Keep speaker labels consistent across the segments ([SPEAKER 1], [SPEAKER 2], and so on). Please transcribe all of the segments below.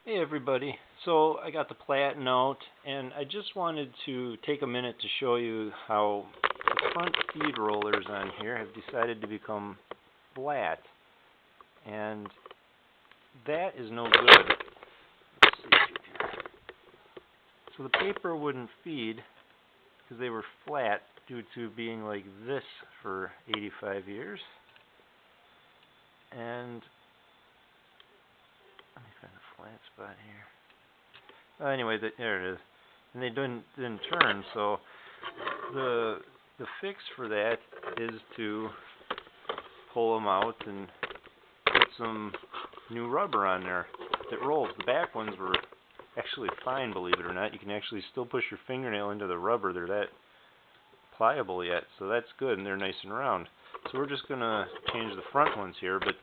[SPEAKER 1] Hey everybody, so I got the platen out and I just wanted to take a minute to show you how the front feed rollers on here have decided to become flat, and that is no good. Let's see here. So the paper wouldn't feed because they were flat due to being like this for 85 years. And let me find a flat spot here. Anyway, there it is. And they didn't turn, so the fix for that is to pull them out and put some new rubber on there that rolls. The back ones were actually fine, believe it or not. You can actually still push your fingernail into the rubber. They're that pliable yet, so that's good, and they're nice and round. So we're just going to change the front ones here, but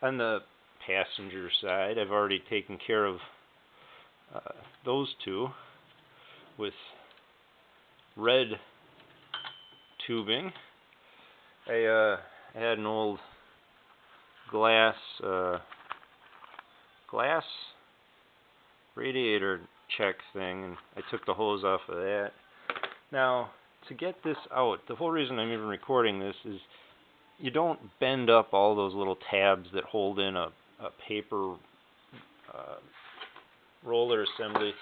[SPEAKER 1] on the passenger side, I've already taken care of those two with red tubing. I had an old glass radiator check thing, and I took the hose off of that. Now, to get this out, the whole reason I'm even recording this is you don't bend up all those little tabs that hold in a paper roller assembly.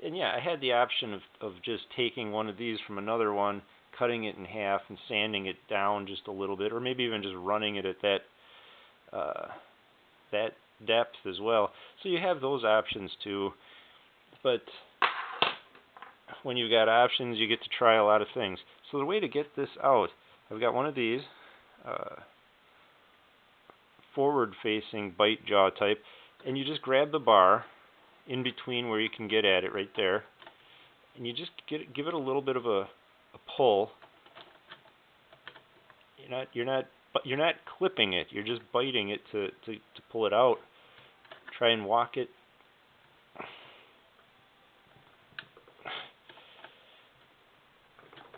[SPEAKER 1] And yeah, I had the option of just taking one of these from another one, cutting it in half and sanding it down just a little bit, or maybe even just running it at that depth as well. So you have those options too. But when you've got options, you get to try a lot of things. So the way to get this out, I've got one of these forward-facing bite jaw type, and you just grab the bar in between where you can get at it right there, and you just give it a little bit of a pull. You're not clipping it. You're just biting it to pull it out. Try and walk it.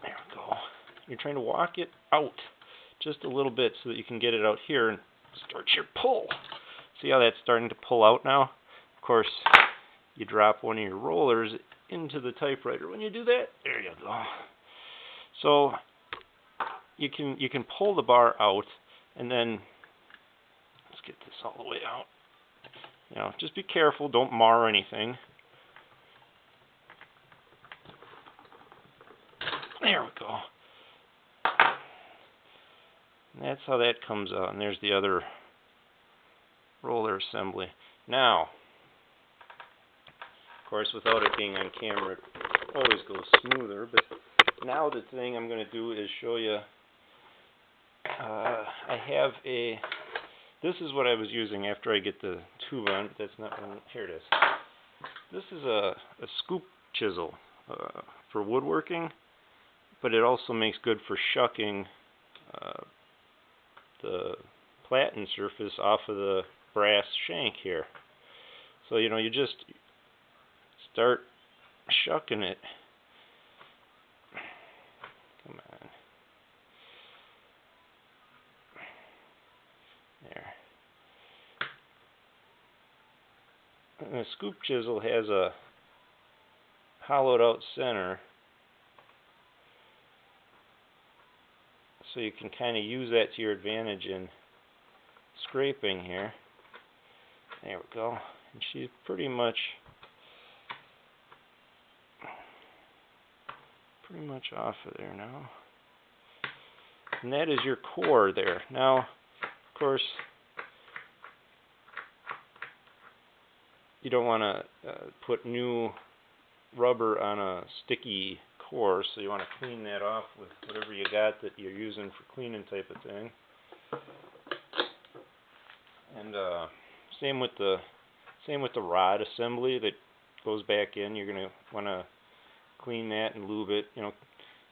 [SPEAKER 1] There we go. You're trying to walk it out just a little bit so that you can get it out here and start your pull. See how that's starting to pull out now? Of course, you drop one of your rollers into the typewriter. When you do that, there you go. So you can pull the bar out, and then let's get this all the way out. Just be careful, don't mar anything. There we go. And that's how that comes out, and there's the other roller assembly. Now, of course, without it being on camera, it always goes smoother, but now the thing I'm going to do is show you, this is what I was using after I get the tube on. That's not one. Here it is. This is a scoop chisel for woodworking, but it also makes good for shucking the platen surface off of the brass shank here. So you just start shucking it. Come on. There. And the scoop chisel has a hollowed out center, so you can kind of use that to your advantage in scraping here. There we go. And she's pretty much off of there now. And that is your core there. Now, of course, you don't want to put new rubber on a sticky core, so you want to clean that off with whatever you got that you're using for cleaning type of thing. And same with the rod assembly that goes back in. You're going to want to clean that and lube it.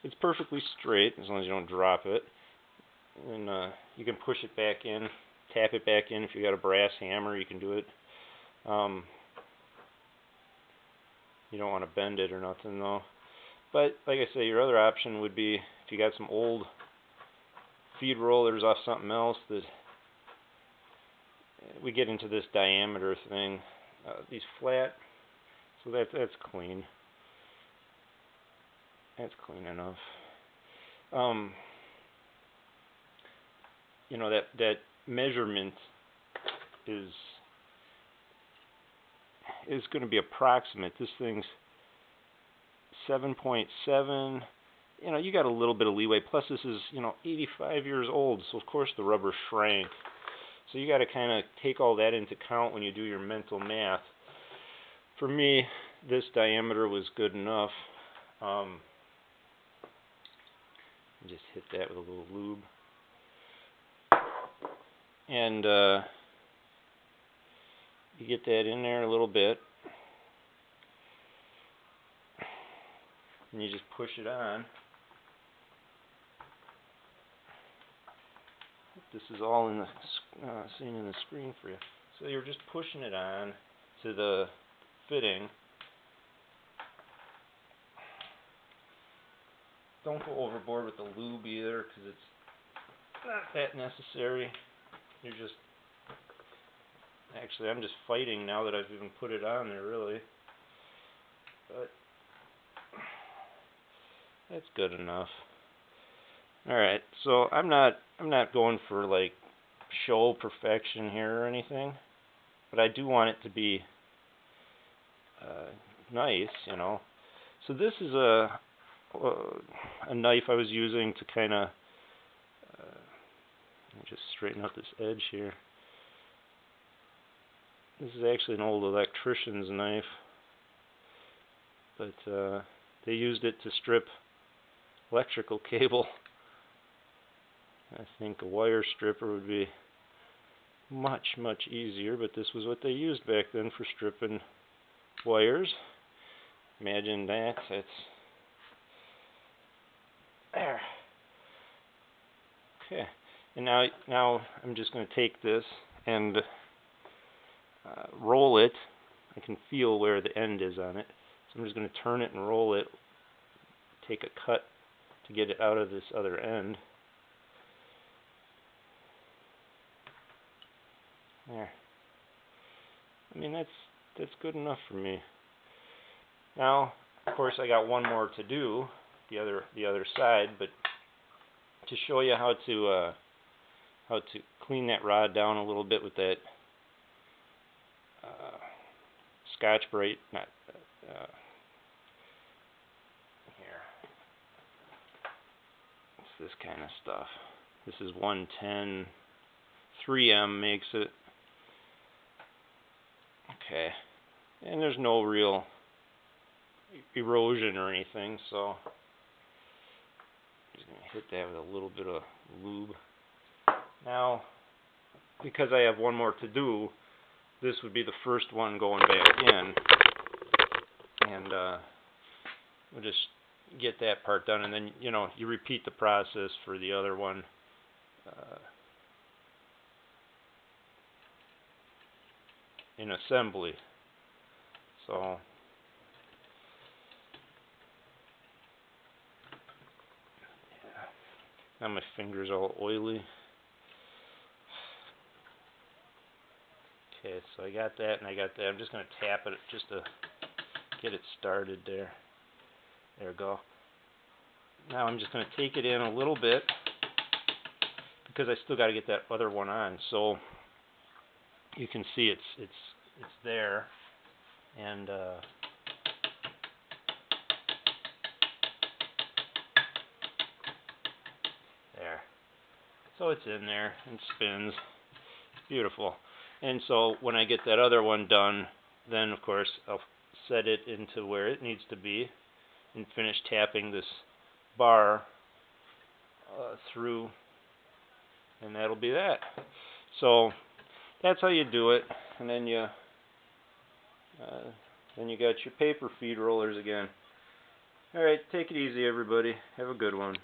[SPEAKER 1] It's perfectly straight as long as you don't drop it. And you can push it back in, tap it back in. If you got a brass hammer, you can do it. You don't want to bend it or nothing though. But like I say, your other option would be if you got some old feed rollers off something else that we get into this diameter thing. these flat. So that's clean. That's clean enough. You know, that measurement is going to be approximate. This thing's 7.7. You know, you got a little bit of leeway. Plus, this is, you know, 85 years old, so of course the rubber shrank. So you got to kind of take all that into account when you do your mental math. For me, this diameter was good enough. Just hit that with a little lube. And you get that in there a little bit. And you just push it on. This is all in the seen in the screen for you. So you're just pushing it on to the fitting. Don't go overboard with the lube either, because it's not that necessary. You're just, actually I'm just fighting now that I've even put it on there, really. But that's good enough. Alright, so I'm not going for like show perfection here or anything, but I do want it to be nice, you know. So this is a knife I was using to kind of just straighten out this edge here. This is actually an old electrician's knife, but they used it to strip electrical cable. I think a wire stripper would be much easier, but this was what they used back then for stripping wires. Imagine that. That's there. Okay, and now I'm just going to take this and roll it. I can feel where the end is on it, so I'm just going to turn it and roll it. Take a cut to get it out of this other end. There. I mean, that's good enough for me. Now, of course, I got one more to do, the other side, but to show you how to clean that rod down a little bit with that Scotch-Brite, not here. It's this kind of stuff. This is 110. 3M makes it. Okay, and there's no real erosion or anything, so I'm just going to hit that with a little bit of lube. Now, because I have one more to do, this would be the first one going back in, and we'll just get that part done, and then, you know, you repeat the process for the other one. In assembly. So yeah. Now my finger's all oily. Okay, so I got that and I got that. I'm just going to tap it just to get it started there. There we go. Now I'm just going to take it in a little bit because I still got to get that other one on. So you can see it's there, and there. So it's in there and spins. It's beautiful. And so when I get that other one done, then of course I'll set it into where it needs to be and finish tapping this bar through, and that'll be that. So that's how you do it, and then you got your paper feed rollers again. All right, take it easy, everybody. Have a good one.